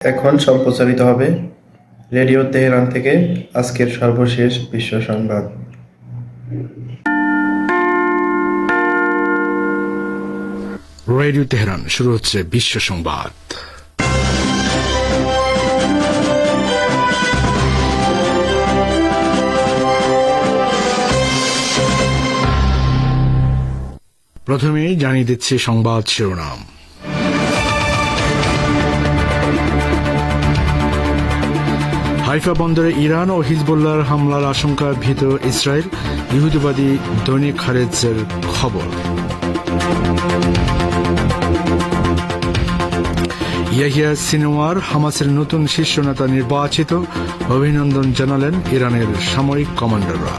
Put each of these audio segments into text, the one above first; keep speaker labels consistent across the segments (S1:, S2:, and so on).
S1: এখন সম্প্রচারিত হবে রেডিও তেহরান থেকে আজকের সর্বশেষ বিশ্ব সংবাদ।
S2: রেডিও তেহরান শুরু হচ্ছে বিশ্ব সংবাদ। প্রথমেই জানিয়ে দিচ্ছি সংবাদ শিরোনাম। হাইফা বন্দরে ইরান ও হিজবুল্লাহর হামলার আশঙ্কায় ভীত ইসরায়েল, ইহুদিবাদী দৈনিক হারেজের খবর। ইয়াহিয়া সিনওয়ার হামাসের নতুন শীর্ষ নেতা নির্বাচিত, অভিনন্দন জানালেন ইরানের সামরিক কমান্ডাররা।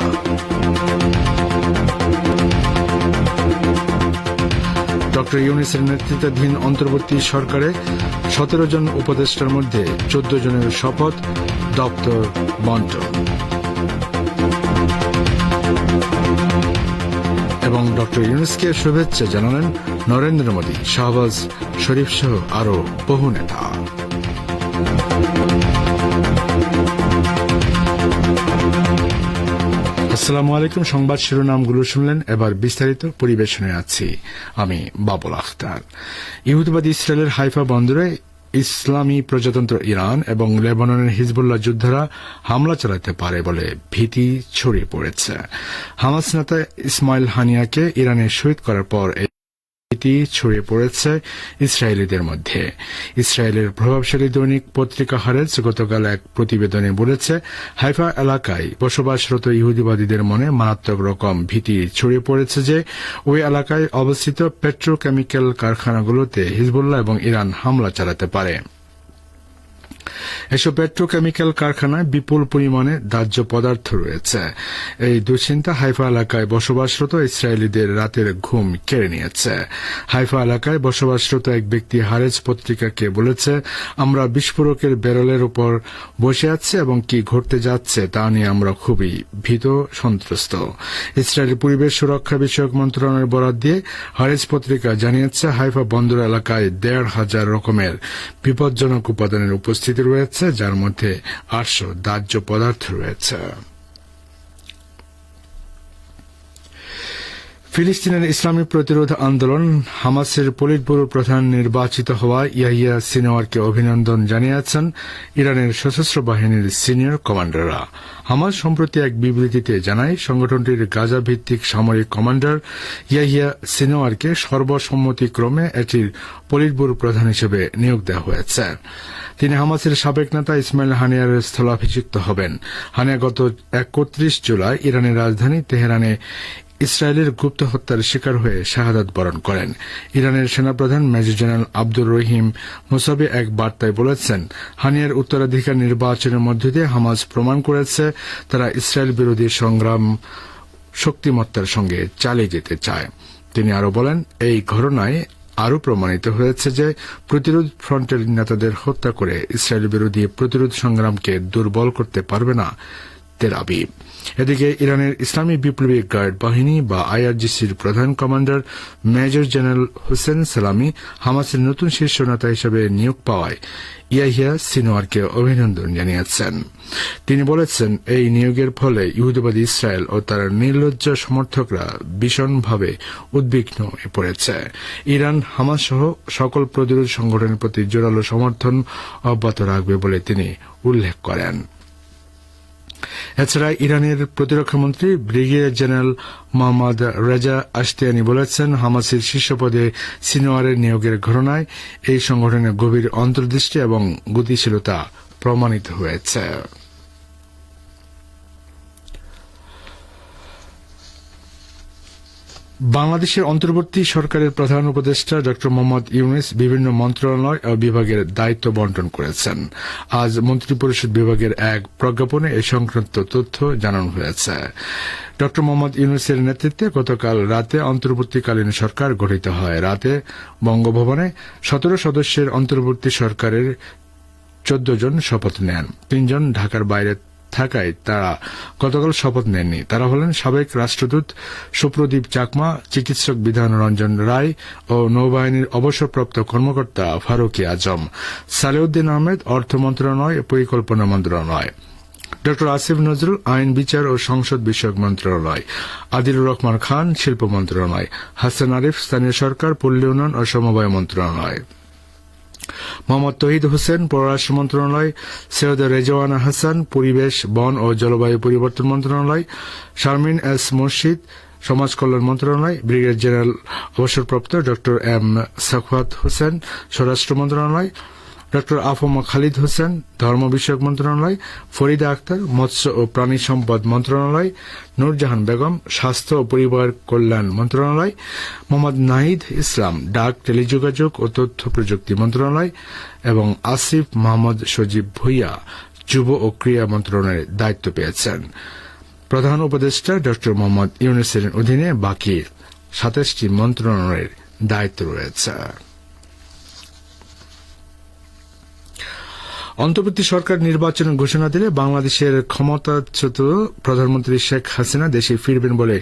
S2: ডক্টর ইউনূসের নেতৃত্বাধীন অন্তর্বর্তী সরকারে 17 জন উপদেষ্টার মধ্যে 14 জনের শপথ, দপ্তর বন্টন। এবং ডক্টর ইউনূসকে শুভেচ্ছা জানালেন নরেন্দ্র মোদী, শাহবাজ শরীফ সহ আরও বহু নেতা। আসসালামু আলাইকুম। সংবাদ শিরোনামগুলো শুনলেন, এবার বিস্তারিত পরিবেশনে আছি আমি বাবুল আখতার। ইহুদিবাদী ইসরায়েলের হাইফা বন্দরে ইসলামী প্রজাতন্ত্র ইরান এবং লেবাননের হিজবুল্লাহ যোদ্ধারা হামলা চালাতে পারে বলে ভীতি ছড়িয়ে পড়েছে। হামাস নেতা ইসমাইল হানিয়াকে ইরানে শহীদ করার পর ভীতি ছড়িয়ে পড়েছে ইসরায়েলিদের মধ্যে। ইসরায়েলের প্রভাবশালী দৈনিক পত্রিকা হারেজ গতকাল এক প্রতিবেদনে বলেছে, হাইফা এলাকায় বসবাসরত ইহুদিবাদীদের মনে মারাত্মক রকম ভীতি ছড়িয়ে পড়েছে যে ওই এলাকায় অবস্থিত পেট্রোকেমিক্যাল কারখানাগুলোতে হিজবুল্লাহ এবং ইরান হামলা চালাতে পারে। এসব পেট্রোকেমিক্যাল কারখানায় বিপুল পরিমাণে দাহ্য পদার্থ রয়েছে। এই দুশ্চিন্তা হাইফা এলাকায় বসবাসরত ইসরায়েলিদের রাতের ঘুম কেড়ে নিয়েছে। হাইফা এলাকায় বসবাসরত এক ব্যক্তি হারেজ পত্রিকাকে বলেছে, আমরা বিস্ফোরকের ব্যারেলের উপর বসে আছি এবং কি ঘটতে যাচ্ছে তা নিয়ে আমরা খুবই ভীত সন্ত্রস্ত। ইসরায়েলের পরিবেশ সুরক্ষা বিষয়ক মন্ত্রণালয়ের বরাত দিয়ে হারেজ পত্রিকা জানিয়েছে, হাইফা বন্দর এলাকায় 1,500 রকমের বিপজ্জনক উপাদানের উপস্থিতি রয়েছে, যার মধ্যে 800 দাহ্য পদার্থ রয়েছে। ফিলিস্তিনের ইসলামী প্রতিরোধ আন্দোলন হামাসের পলিট ব্যুরো প্রধান নির্বাচিত হওয়া ইয়াহিয়া সিনওয়ারকে অভিনন্দন জানিয়েছেন ইরানের সশস্ত্র বাহিনীর সিনিয়র কমান্ডাররা। হামাস সম্প্রতি এক বিবৃতিতে জানায়, সংগঠনটির গাজা ভিত্তিক সামরিক কমান্ডার ইয়াহিয়া সিনওয়ারকে সর্বসম্মতিক্রমে এটির পলিট ব্যুরো প্রধান হিসেবে নিয়োগ দেওয়া হয়েছে। তিনি হামাসের সাবেক নেতা ইসমাইল হানিয়ার স্থলাভিষিক্ত হবেন। হানিয়া গত 31 জুলাই ইরানের রাজধানী তেহরানে ইসরায়েলের গুপ্ত হত্যার শিকার হয়ে শাহাদাত বরণ করেন। ইরানের সেনাপ্রধান মেজর জেনারেল আব্দুর রহিম মুসাবি এক বার্তায় বলেছেন, হানিয়ার উত্তরাধিকার নির্বাচনের মধ্য দিয়ে হামাস প্রমাণ করেছে তারা ইসরায়েল বিরোধী সংগ্রাম শক্তিমত্তার সঙ্গে চালিয়ে যেতে চায়। তিনি আরও বলেন, এই ঘটনায় আরও প্রমাণিত হয়েছে যে প্রতিরোধ ফ্রন্টের নেতাদের হত্যা করে ইসরায়েল বিরোধী প্রতিরোধ সংগ্রামকে দুর্বল করতে পারবে না তেল আবিব। এদিকে ইরানের ইসলামী বিপ্লবী গার্ড বাহিনী বা আইআরজিসির প্রধান কমান্ডার মেজর জেনারেল হোসেন সালামি হামাসের নতুন শীর্ষ নেতা হিসেবে নিয়োগ পাওয়ায় ইয়াহিয়া সিনওয়ারকে অভিনন্দন জানিয়েছেন। তিনি বলেছেন, এই নিয়োগের ফলে ইহুদিবাদী ইসরায়েল ও তার নির্লজ্জ সমর্থকরা ভীষণভাবে উদ্বিগ্ন হয়ে পড়েছে। ইরান হামাস সহ সকল প্রতিরোধ সংগঠনের প্রতি জোরালো সমর্থন অব্যাহত রাখবে বলে তিনি উল্লেখ করেন। এছাড়া ইরানের প্রতিরক্ষামন্ত্রী brigadier general Mohammad Reza Ashtiani বলেছেন, হামাসের শীর্ষ পদে সিনওয়ারের নিয়োগের ঘটনায় এই সংগঠনের গভীর অন্তর্দৃষ্টি এবং গতিশীলতা প্রমাণিত হয়েছে। বাংলাদেশের অন্তর্বর্তী সরকারের প্রধান উপদেষ্টা ড মোহাম্মদ ইউনূস বিভিন্ন মন্ত্রণালয় ও বিভাগের দায়িত্ব বন্টন করেছেন। আজ মন্ত্রিপরিষদ বিভাগের এক প্রজ্ঞাপনে এ সংক্রান্ত তথ্য জানানো হয়েছে। ড মোহাম্মদ ইউনূসের নেতৃত্বে গতকাল রাতে অন্তর্বর্তীকালীন সরকার গঠিত হয়। রাতে বঙ্গভবনে 17 সদস্যের অন্তর্বর্তী সরকারের 14 জন শপথ নেন। 3 জন ঢাকার বাইরে থাকায় তারা গতকাল শপথ নেননি। তারা হলেন সাবেক রাষ্ট্রদূত সুপ্রদীপ চাকমা, চিকিৎসক বিধান রঞ্জন রায় ও নৌবাহিনীর অবসরপ্রাপ্ত কর্মকর্তা ফারুকি আজম। সালেউদ্দিন আহমেদ অর্থ মন্ত্রণালয় ও পরিকল্পনা মন্ত্রণালয়, ড আসিফ নজরুল আইন বিচার ও সংসদ বিষয়ক মন্ত্রণালয়, আদিলুর রহমান খান শিল্প মন্ত্রণালয়, হাসান আরিফ স্থানীয় সরকার, পল্লী উন্নয়ন ও সমবায় মন্ত্রণালয়, মোহাম্মদ তহিদ হোসেন পররাষ্ট্র মন্ত্রণালয়, সৈয়দ রেজওয়ানা হাসান পরিবেশ বন ও জলবায়ু পরিবর্তন মন্ত্রণালয়, শারমিন এস মুর্শিদ সমাজ কল্যাণ মন্ত্রণালয়, ব্রিগেডিয়ার জেনারেল অবসরপ্রাপ্ত ড এম সাখাওয়াত হোসেন স্বরাষ্ট্র মন্ত্রণালয়, ড আফম খালিদ হোসেন ধর্ম বিষয়ক মন্ত্রণালয়, ফরিদা আক্তার মৎস্য ও প্রাণী সম্পদ মন্ত্রণালয়, নূরজাহান বেগম স্বাস্থ্য ও পরিবার কল্যাণ মন্ত্রণালয়, মোহাম্মদ নাহিদ ইসলাম ডাক টেলিযোগাযোগ ও তথ্য প্রযুক্তি মন্ত্রণালয় এবং আসিফ মোহাম্মদ সজীব ভুইয়া যুব ও ক্রীড়া মন্ত্রণালয়ের দায়িত্ব পেয়েছেন। প্রধান উপদেষ্টা ড মোহাম্মদ ইউনূসের অধীনে বাকি ২৭টি মন্ত্রণালয়ের দায়িত্ব রয়েছে। অন্তর্বর্তী সরকার নির্বাচনের ঘোষণা দিলে বাংলাদেশের ক্ষমতাচ্যুত প্রধানমন্ত্রী শেখ হাসিনা দেশে ফিরবেন বলে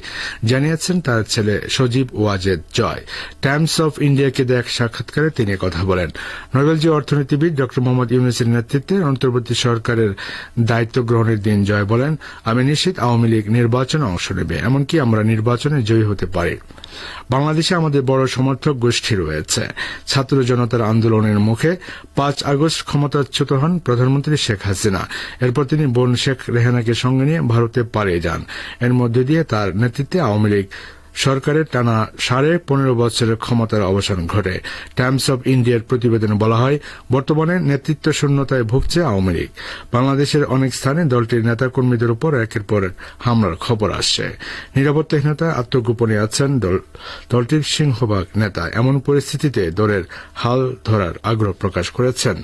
S2: জানিয়েছেন তার ছেলে সজীব ওয়াজেদ জয়। টাইমস অব ইন্ডিয়াকে দেয়া এক সাক্ষাৎকারে তিনি কথা বলেন। নোবেলজয়ী অর্থনীতিবিদ ড মোহাম্মদ ইউনূসের নেতৃত্বে অন্তর্বর্তী সরকারের দায়িত্ব গ্রহণের দিন জয় বলেন, আমি নিশ্চিত আওয়ামী লীগ নির্বাচনে অংশ নেবে, এমনকি আমরা নির্বাচনে জয়ী হতে পারি। বাংলাদেশে আমাদের বড় সমর্থক গোষ্ঠী রয়েছে। ছাত্র জনতার আন্দোলনের মুখে ৫ আগস্ট ক্ষমতাচ্যুত হন প্রধানমন্ত্রী শেখ হাসিনা। এরপর তিনি বোন শেখ রেহানাকে সঙ্গে নিয়ে ভারতে পালিয়ে যান। এর মধ্য দিয়ে তার নেতৃত্বে আওয়ামী লীগ সরকারের টানা ১৫ বছরের ক্ষমতার অবসান ঘটে। টাইমস অব ইন্ডিয়ার প্রতিবেদনে বলা হয়, বর্তমানে নেতৃত্ব শূন্যতায় ভুগছে আওয়ামী লীগ। বাংলাদেশের অনেক স্থানে দলটির নেতাকর্মীদের উপর একের পর হামলার খবর আসছে। নিরাপত্তাহীনতায় আত্মগোপনে আছেন দলটির সিংহভাগ নেতা। এমন পরিস্থিতিতে দলের হাল ধরার আগ্রহ প্রকাশ করেছেন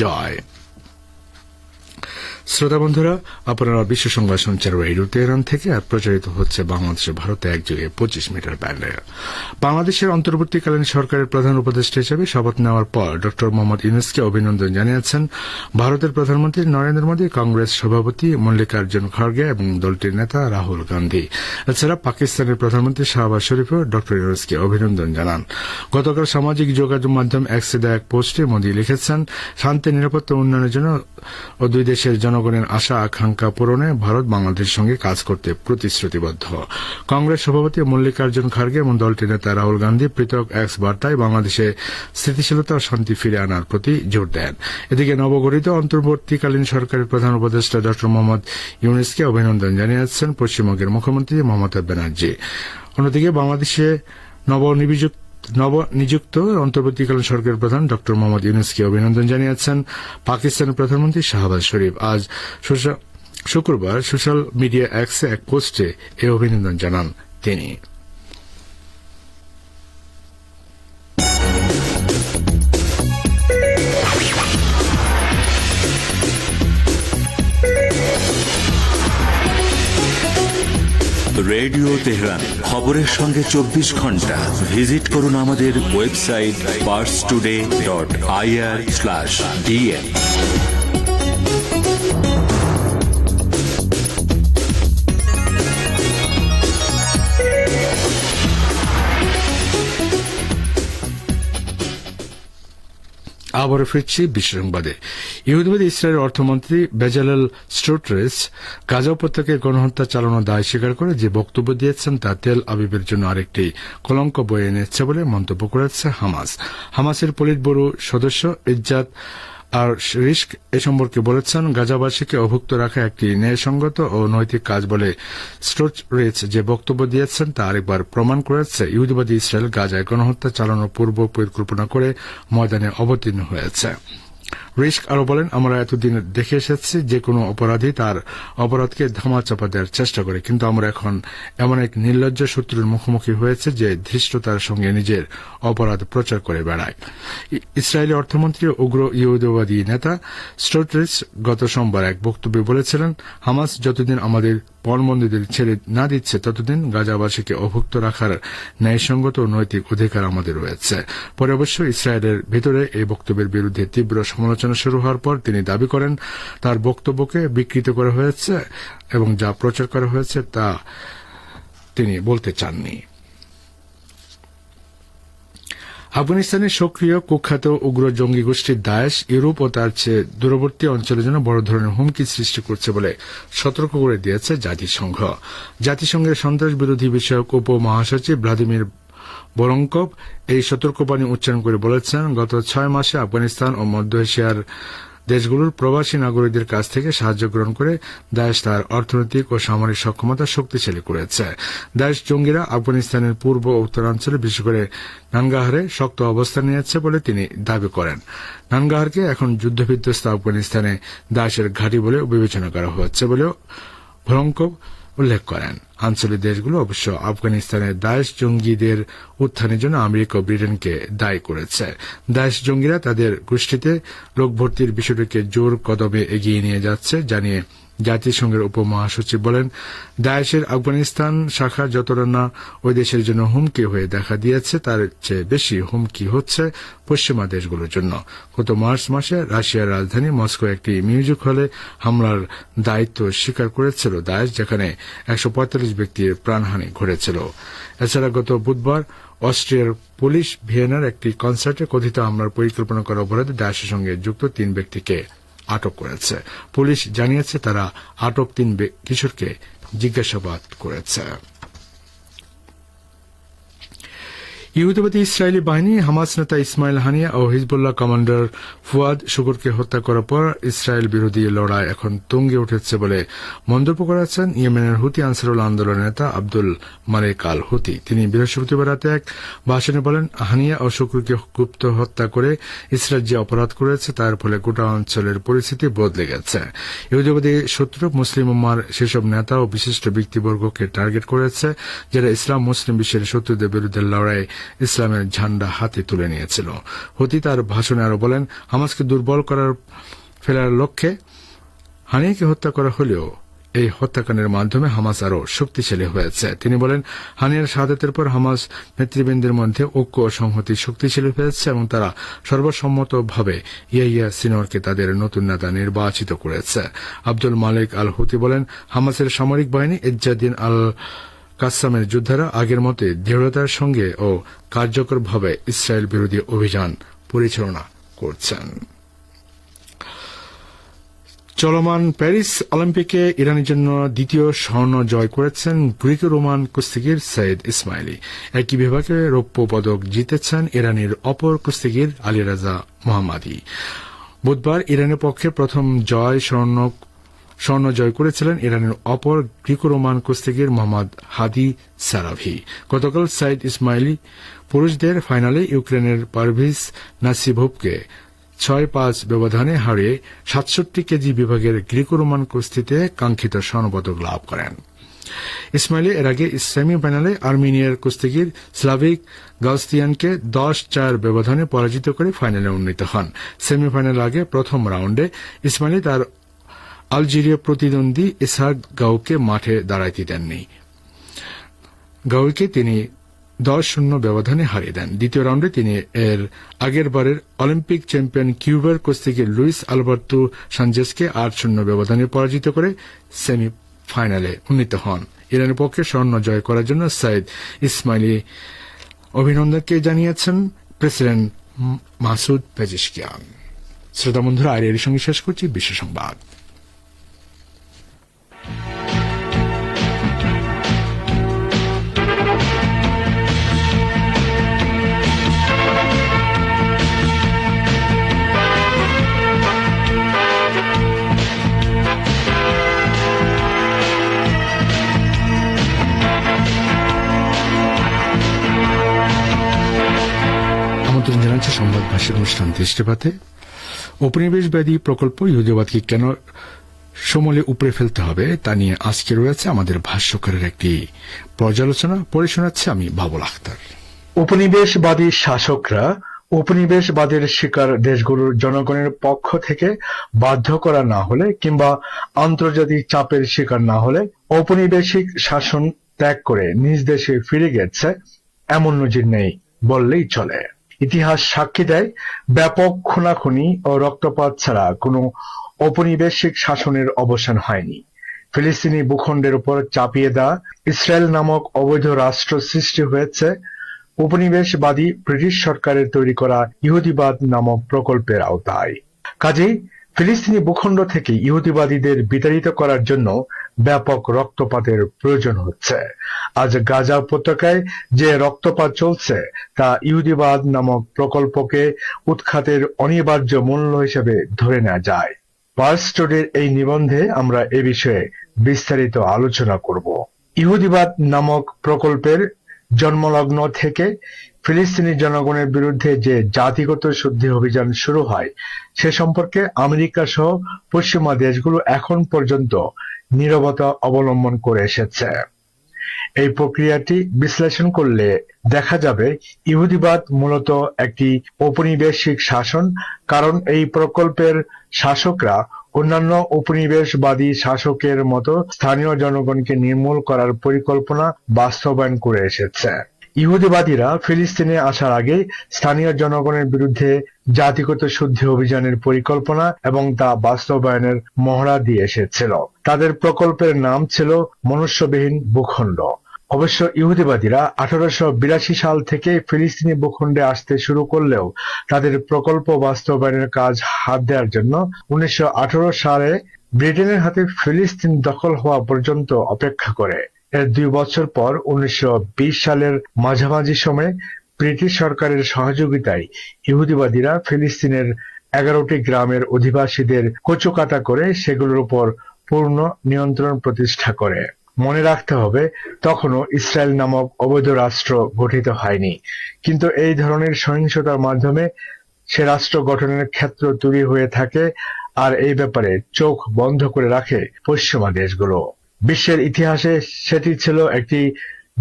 S2: জয়। শ্রোতা বন্ধুরা, আপনারা বিশ্ব সংবাদ শুনছেন রেডিও তেহরান থেকে, আর প্রচারিত হচ্ছে বাংলাদেশে ভারতে একযোগে ২৫ মিটার ব্যান্ডে। বাংলাদেশের অন্তর্বর্তীকালীন সরকারের প্রধান উপদেষ্টা হিসেবে শপথ নেওয়ার পর ড মোহাম্মদ ইউনূসকে অভিনন্দন জানিয়েছেন ভারতের প্রধানমন্ত্রী নরেন্দ্র মোদী, কংগ্রেস সভাপতি মল্লিকার্জুন খড়গে এবং দলটির নেতা রাহুল গান্ধী। এছাড়া পাকিস্তানের প্রধানমন্ত্রী শাহবাজ শরীফও ড ইউনূসকে অভিনন্দন জানান। গতকাল সামাজিক যোগাযোগ মাধ্যম এক্সে দেয়া এক পোস্টে মোদী লিখেছেন, শান্তি নিরাপত্তা উন্নয়নের জন্য ও দুই দেশের জনগণের আশা আকাঙ্ক্ষা পূরণে ভারত বাংলাদেশের সঙ্গে কাজ করতে প্রতিশ্রুতিবদ্ধ। কংগ্রেস সভাপতি মল্লিকার্জুন খড়গে এবং দলটির নেতা রাহুল গান্ধী পৃথক এক্স বার্তায় বাংলাদেশে স্থিতিশীলতা ও শান্তি ফিরে আনার প্রতি জোর দেন। এদিকে নবগঠিত অন্তর্বর্তীকালীন সরকারের প্রধান উপদেষ্টা ড মোহাম্মদ ইউনূসকে অভিনন্দন জানিয়েছেন পশ্চিমবঙ্গের মুখ্যমন্ত্রী মমতা ব্যানার্জি। অন্যদিকে বাংলাদেশে নবনিযুক্ত অন্তর্বর্তীকালীন সরকারের প্রধান ড মোহাম্মদ ইউনূসকে অভিনন্দন জানিয়েছেন পাকিস্তানের প্রধানমন্ত্রী শাহবাজ শরীফ। আজ শুক্রবার সোশ্যাল মিডিয়া এক্সে এক পোস্টে এই অভিনন্দন জানান তিনি।
S3: রেডিও তেহরান, খবরের সঙ্গে ২৪ ঘন্টা। ভিজিট করুন আমাদের ওয়েবসাইট parstoday.ir/dn।
S2: আবারও ফিরছি বিশ্ব সংবাদে। ইহুদিবাদী ইসরায়েলের অর্থমন্ত্রী বেজালেল স্ট্রোট্রেস গাজা উপত্যকায় গণহত্যা চালানোর দায় স্বীকার করে যে বক্তব্য দিয়েছেন তা তেল আবিবের জন্য আরেকটি কলঙ্ক বয়ে এনেছে বলে মন্তব্য করেছে হামাস। হামাসের পলিট ব্যুরো সদস্য ইজ্জাত আর রিস্ক এ সম্পর্কে বলেছেন, গাজাবাসীকে অভুক্ত রাখা একটি ন্যায়সঙ্গত ও নৈতিক কাজ বলে স্ট্রোট্রেস যে বক্তব্য দিয়েছেন তা আরেকবার প্রমাণ করেছে ইহুদিবাদী ইসরায়েল গাজায় গণহত্যা চালানোর পূর্ব পরিকল্পনা করে ময়দানে অবতীর্ণ হয়েছে। রিস্ক আরো বলেন, আমরা এতদিন দেখে এসেছি যে কোনো অপরাধী তার অপরাধকে ধামাচাপা দেওয়ার চেষ্টা করে, কিন্তু আমরা এখন এমন এক নির্লজ্জ শত্রুর মুখোমুখি হয়েছে যে ধৃষ্টতার সঙ্গে নিজের অপরাধ প্রচার করে বেড়ায়। ইসরায়েলি অর্থমন্ত্রী উগ্র ইহুদিবাদী নেতা স্ট্রোট্রেস গত সোমবার এক বক্তব্যে বলেছিলেন, হামাস যতদিন আমাদের পণবন্দীদের ছেড়ে না দিচ্ছে ততদিন গাজাবাসীকে অভুক্ত রাখার ন্যায়সঙ্গত ও নৈতিক অধিকার আমাদের রয়েছে। পরে অবশ্য ইসরায়েলের ভেতরে এই বক্তব্যের বিরুদ্ধে তীব্র সমালোচনা আলোচনা শুরু হওয়ার পর তিনি দাবি করেন তার বক্তব্যকে বিকৃত করা হয়েছে এবং যা প্রচার করা হয়েছে তা তিনি বলতে চাননি। আফগানিস্তানের সক্রিয় কুখ্যাত উগ্র জঙ্গি গোষ্ঠী দায়েশ ইউরোপ ও তার চেয়ে দূরবর্তী অঞ্চলের জন্য বড় ধরনের হুমকি সৃষ্টি করছে বলে সতর্ক করে দিয়েছে জাতিসংঘ। জাতিসংঘের সন্ত্রাস বিরোধী বিষয়ক উপ মহাসচিব ভ্লাদিমির ভরনকভ এই সতর্কবাণী উচ্চারণ করে বলেছেন, গত 6 মাসে আফগানিস্তান ও মধ্য এশিয়ার দেশগুলোর প্রবাসী নাগরিকদের কাছ থেকে সাহায্য গ্রহণ করে দায়েশ তার অর্থনৈতিক ও সামরিক সক্ষমতা শক্তিশালী করেছে। দায়েশ জঙ্গিরা আফগানিস্তানের পূর্ব ও উত্তরাঞ্চলে বিশেষ করে নানগাহারে শক্ত অবস্থান নিয়েছে বলে তিনি দাবি করেন। নানগাহারকে এখন যুদ্ধবিধ্বস্ত আফগানিস্তানে দায়েশের ঘাঁটি বলে বিবেচনা করা হচ্ছে বলেও ভরনকভ উল্লেখ করেন। আঞ্চলিক দেশগুলো অবশ্য আফগানিস্তানের দায়েশ জঙ্গিদের উত্থানের জন্য আমেরিকা ও ব্রিটেনকে দায়ী করেছে। দায়েশ জঙ্গিরা তাদের গোষ্ঠীতে লোক ভর্তির বিষয়টিকে জোর কদমে এগিয়ে নিয়ে যাচ্ছে জানিয়ে জাতিসংঘের উপমহাসচিব বলেন, দায়েশের আফগানিস্তান শাখা যতটা না ওই দেশের জন্য হুমকি হয়ে দেখা দিয়েছে তার চেয়ে বেশি হুমকি হচ্ছে পশ্চিমা দেশগুলোর জন্য। গত মার্চ মাসে রাশিয়ার রাজধানী মস্কো একটি মিউজিক হলে হামলার দায়িত্ব স্বীকার করেছিল দায়েশ, যেখানে 145 ব্যক্তির প্রাণহানি ঘটেছিল। এছাড়া গত বুধবার অস্ট্রিয়ার পুলিশ ভিয়েনার একটি কনসার্টে কথিত হামলার পরিকল্পনা করা অপরাধে দায়েশের সঙ্গে যুক্ত 3 ব্যক্তিকে আটক করেছে। পুলিশ জানিয়েছে তারা আটক 3 কিশোরকে জিজ্ঞাসাবাদ করেছে। ইহুদিবাদী ইসরায়েলি বাহিনী হামাস নেতা ইসমাইল হানিয়া ও হিজবুল্লাহ কমান্ডার ফুয়াদ শুকুরকে হত্যা করার পর ইসরায়েল বিরোধী লড়াই এখন তুঙ্গে উঠেছে বলে মন্তব্য করেছেন ইয়েমেনের হুতি আনসারুল আন্দোলনের নেতা আব্দুল মালেক আল হুতি। তিনি বৃহস্পতিবার রাতে এক ভাষণে বলেন, হানিয়া ও শুকুরকে গুপ্ত হত্যা করে ইসরায়েল যে অপরাধ করেছে তার ফলে গোটা অঞ্চলের পরিস্থিতি বদলে গেছে। ইহুদিবাদী শত্রু মুসলিম উম্মার সেসব নেতা ও বিশিষ্ট ব্যক্তিবর্গকে টার্গেট করেছে যারা ইসলাম মুসলিম বিশ্বের শত্রুদের বিরুদ্ধে লড়াই ইসলামের ঝান্ডা হাতে তুলে নিয়েছিল। হুতি তার ভাষণে আরো বলেন, হামাসকে দুর্বল ফেলার লক্ষ্যে হানিয়াকে হত্যা করা হলেও এই হত্যাকাণ্ডের মাধ্যমে হামাস আরো শক্তিশালী হয়েছে। তিনি বলেন, হানিয়ার শাহাদাতের পর হামাস নেতৃবৃন্দের মধ্যে ঐক্য ও সংহতি শক্তিশালী হয়েছে এবং তারা সর্বসম্মতভাবে ইয়াহিয়া সিনওয়ারকে তাদের নতুন নেতা নির্বাচিত করেছে। আব্দুল মালেক আল হুতি বলেন, হামাসের সামরিক বাহিনী ইজ্জাদ্দিন আল কাসামের যোদ্ধারা আগের মতে দৃঢ়তার সঙ্গে ও কার্যকরভাবে ইসরায়েল বিরোধী অভিযান পরিচালনা করছেন। চলমান প্যারিস অলিম্পিকে ইরানের জন্য দ্বিতীয় স্বর্ণ জয় করেছেন গ্রিকো রোমান কুস্তিগির সৈয়দ ইসমাইলি। একই বিভাগে রৌপ্য পদক জিতেছেন ইরানের অপর কুস্তিগির আলী রাজা মোহাম্মদী। বুধবার ইরানের পক্ষে প্রথম স্বর্ণ জয় করেছিলেন ইরানের অপর গ্রিকো রোমান কুস্তিগির মোহাম্মদ হাদি সারাভি। গতকাল সৈয়দ ইসমাইলি পুরুষদের ফাইনালে ইউক্রেনের পারভিজ নাসিভোভকে 6-5 ব্যবধানে হারিয়ে 67 কেজি বিভাগের গ্রিকো রোমান কুস্তিতে কাঙ্ক্ষিত স্বর্ণপদক লাভ করেন। ইসমাইলি এর আগে সেমিফাইনালে আর্মেনিয়ার কুস্তিগির স্লাভিক গাউস্তিয়ানকে 10-4 ব্যবধানে পরাজিত করে ফাইনালে উন্নীত হন। সেমিফাইনাল আগে প্রথম রাউন্ডে ইসমাইলি তার আলজেরিয়া প্রতিদ্বন্দ্বী ইসহাক গাউকে মাঠে দাঁড়াইতে দেননি। গাউকে তিনি 10-0 ব্যবধানে হারিয়ে দেন। দ্বিতীয় রাউন্ডে তিনি এর আগের বারের অলিম্পিক চ্যাম্পিয়ন কিউবার কুস্তিগির লুইস আলবার্তো সানচেজকে 8-0 ব্যবধানে পরাজিত করে সেমিফাইনালে উন্নীত হন। ইরানের পক্ষে স্বর্ণ জয় করার জন্য সৈয়দ ইসমাইলি অভিনন্দনকে জানিয়েছেন প্রেসিডেন্ট মাসুদ পেজেশকিয়ান। শ্রোতা বন্ধুরা, আর এর সঙ্গে শেষ করছি বিশ্ব সংবাদ। আমন্ত্রণ জানাচ্ছে সংবাদ ভাষার অনুষ্ঠান দৃষ্টিপাতে। উপনিবেশবাদী প্রকল্প ইহুদিবাদকে কেন সমূলে উপড়ে ফেলতে হবে তা নিয়ে আজকে রয়েছে আমাদের ভাষ্যকারের একটি পর্যালোচনা। পড়ে শোনাচ্ছে আমি বাবুল আখতার। উপনিবেশবাদী শাসকরা উপনিবেশবাদের শিকার দেশগুলোর জনগণের পক্ষ থেকে বাধ্য করা না হলে কিংবা আন্তর্জাতিক চাপের শিকার না হলে ঔপনিবেশিক শাসন ত্যাগ করে নিজ দেশে ফিরে গেছে এমন নজির নেই বললেই চলে। ইতিহাস সাক্ষী দেয় ব্যাপক খুনাখুনি ও রক্তপাত ছাড়া কোনো ঔপনিবেশিক শাসনের অবসান হয়নি। ফিলিস্তিনি ভূখণ্ডের উপর চাপিয়ে দেওয়া ইসরায়েল নামক অবৈধ রাষ্ট্র সৃষ্টি হয়েছে উপনিবেশবাদী ব্রিটিশ সরকারের তৈরি করা ইহুদিবাদ নামক প্রকল্পের আওতায়। কাজেই ফিলিস্তিনি ভূখণ্ড থেকে ইহুদিবাদীদের বিতাড়িত করার জন্য ব্যাপক রক্তপাতের প্রয়োজন হচ্ছে। আজ গাজা উপত্যকায় যে রক্তপাত চলছে তা ইহুদিবাদ নামক প্রকল্পকে উৎখাতের অনিবার্য মূল্য হিসেবে ধরে নেওয়া যায়। পার্স স্টোরির এই নিবন্ধে আমরা এ বিষয়ে বিস্তারিত আলোচনা করব। ইহুদিবাদ নামক প্রকল্পের জন্মলগ্ন থেকে ফিলিস্তিনি জনগণের বিরুদ্ধে যে জাতিগত শুদ্ধি অভিযান শুরু হয় সে সম্পর্কে আমেরিকা সহ পশ্চিমা দেশগুলো এখন পর্যন্ত নীরবতা অবলম্বন করে এসেছে। এই প্রক্রিয়াটি বিশ্লেষণ করলে দেখা যাবে ইহুদিবাদ মূলত একটি ঔপনিবেশিক শাসন, কারণ এই প্রকল্পের শাসকরা অন্যান্য উপনিবেশবাদী শাসকের মতো স্থানীয় জনগণকে নির্মূল করার পরিকল্পনা বাস্তবায়ন করে এসেছে। ইহুদিবাদীরা ফিলিস্তিনে আসার আগে স্থানীয় জনগণের বিরুদ্ধে জাতিগত শুদ্ধি অভিযানের পরিকল্পনা এবং তা বাস্তবায়নের মহড়া দিয়ে এসেছিল। তাদের প্রকল্পের নাম ছিল মনুষ্যবিহীন ভূখণ্ড। অবশ্য ইহুদিবাদীরা 1882 সাল থেকে ফিলিস্তিনি ভূখণ্ডে আসতে শুরু করলেও তাদের প্রকল্প বাস্তবায়নের কাজ হাত দেওয়ার জন্য 1918 সালে ব্রিটেনের হাতে ফিলিস্তিন দখল হওয়া পর্যন্ত অপেক্ষা করে। এর 2 বছর পর 1920 সালের মাঝামাঝি সময়ে ব্রিটিশ সরকারের সহযোগিতায় ইহুদিবাদীরা ফিলিস্তিনের 11টি গ্রামের অধিবাসীদের কচুকাটা করে সেগুলোর উপর পূর্ণ নিয়ন্ত্রণ প্রতিষ্ঠা করে। মনে রাখতে হবে, তখনও ইসরায়েল নামক অবৈধ রাষ্ট্র গঠিত হয়নি, কিন্তু এই ধরনের সহিংসতার মাধ্যমে সে রাষ্ট্র গঠনের ক্ষেত্র তৈরি হয়ে থাকে, আর এই ব্যাপারে চোখ বন্ধ করে রাখে পশ্চিমা দেশগুলো। বিশ্বের ইতিহাসে সেটি ছিল একটি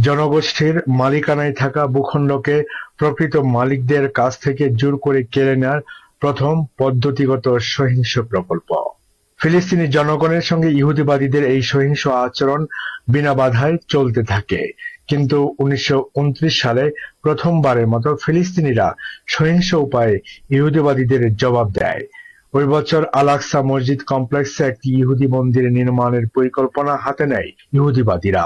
S2: জনগোষ্ঠীর মালিকানায় থাকা ভূখণ্ডকে প্রকৃত মালিকদের কাছ থেকে জোর করে কেড়ে নেওয়ার প্রথম পদ্ধতিগত সহিংস প্রকল্প। ফিলিস্তিনি জনগণের সঙ্গে ইহুদিবাদীদের এই সহিংস আচরণ বিনা বাধায় চলতে থাকে, কিন্তু 1929 সালে প্রথমবারের মতো ফিলিস্তিনিরা সহিংস উপায়ে ইহুদিবাদীদের জবাব দেয়। ওই বছর আল-আকসা মসজিদ কমপ্লেক্সে একটি ইহুদি মন্দির নির্মাণের পরিকল্পনা হাতে নেয় ইহুদিবাদীরা,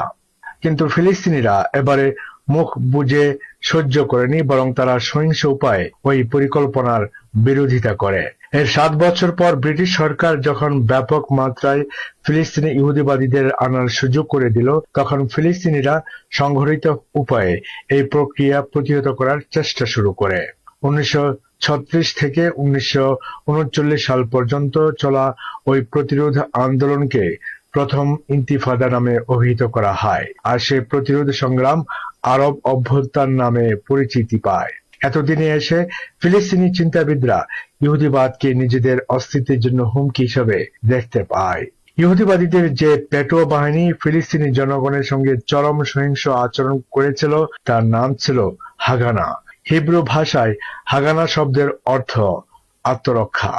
S2: কিন্তু ফিলিস্তিনিরা এবারে মুখ বুজে সহ্য করেনি, বরং তারা সহিংস উপায়ে ওই পরিকল্পনার বিরোধিতা করে। এর 7 বছর পর ব্রিটিশ সরকার যখন ব্যাপক মাত্রায় ফিলিস্তিনি ইহুদিবাদীদের আনার সুযোগ করে দিল, তখন ফিলিস্তিনিরা সংঘটিত উপায়ে এই প্রক্রিয়া প্রতিহত করার চেষ্টা শুরু করে। 1936 থেকে 1939 সাল পর্যন্ত চলা ওই প্রতিরোধ আন্দোলনকে প্রথম ইন্তিফাদা নামে অভিহিত করা হয়, আর সে প্রতিরোধ সংগ্রাম আরব অভ্যুত্থান নামে পরিচিতি পায়। এতদিনে এসে ফিলিস্তিনি চিন্তাবিদরা ইহুদিবাদকে নিজেদের অস্তিত্বের জন্য হুমকি হিসেবে দেখতে পায়। ইহুদিবাদীদের যে পেটোয়া বাহিনী ফিলিস্তিনি জনগণের সঙ্গে চরম সহিংস আচরণ করেছিল তার নাম ছিল হাগানা। হিব্রু ভাষায় হাগানা শব্দের অর্থ আত্মরক্ষা।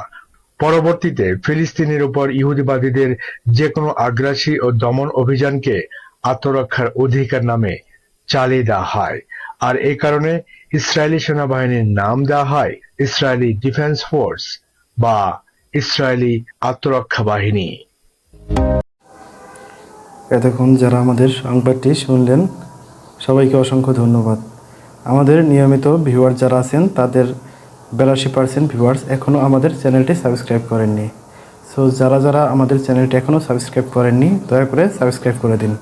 S2: পরবর্তীতে ফিলিস্তিনের উপর ইহুদিবাদীদের যে কোনো আগ্রাসী ও দমন অভিযানকে আত্মরক্ষার অধিকার নামে চালিয়ে দেওয়া হয়, আর এই কারণে ইসরায়েলি সেনাবাহিনীর নাম দেওয়া হয় ইসরায়েলি ডিফেন্স ফোর্স বা ইসরায়েলি আত্মরক্ষা বাহিনী।
S1: এতক্ষণ যারা আমাদের সংবাদটি শুনলেন সবাইকে অসংখ্য ধন্যবাদ। আমাদের নিয়মিত ভিউয়ার যারা আছেন তাদের 82% ভিউয়ার্স এখনও আমাদের চ্যানেলটি সাবস্ক্রাইব করেননি। সো যারা আমাদের চ্যানেলটি এখনও সাবস্ক্রাইব করেননি দয়া করে সাবস্ক্রাইব করে দিন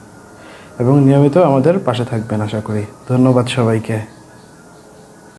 S1: এবং নিয়মিত আমাদের পাশে থাকবেন আশা করি। ধন্যবাদ সবাইকে।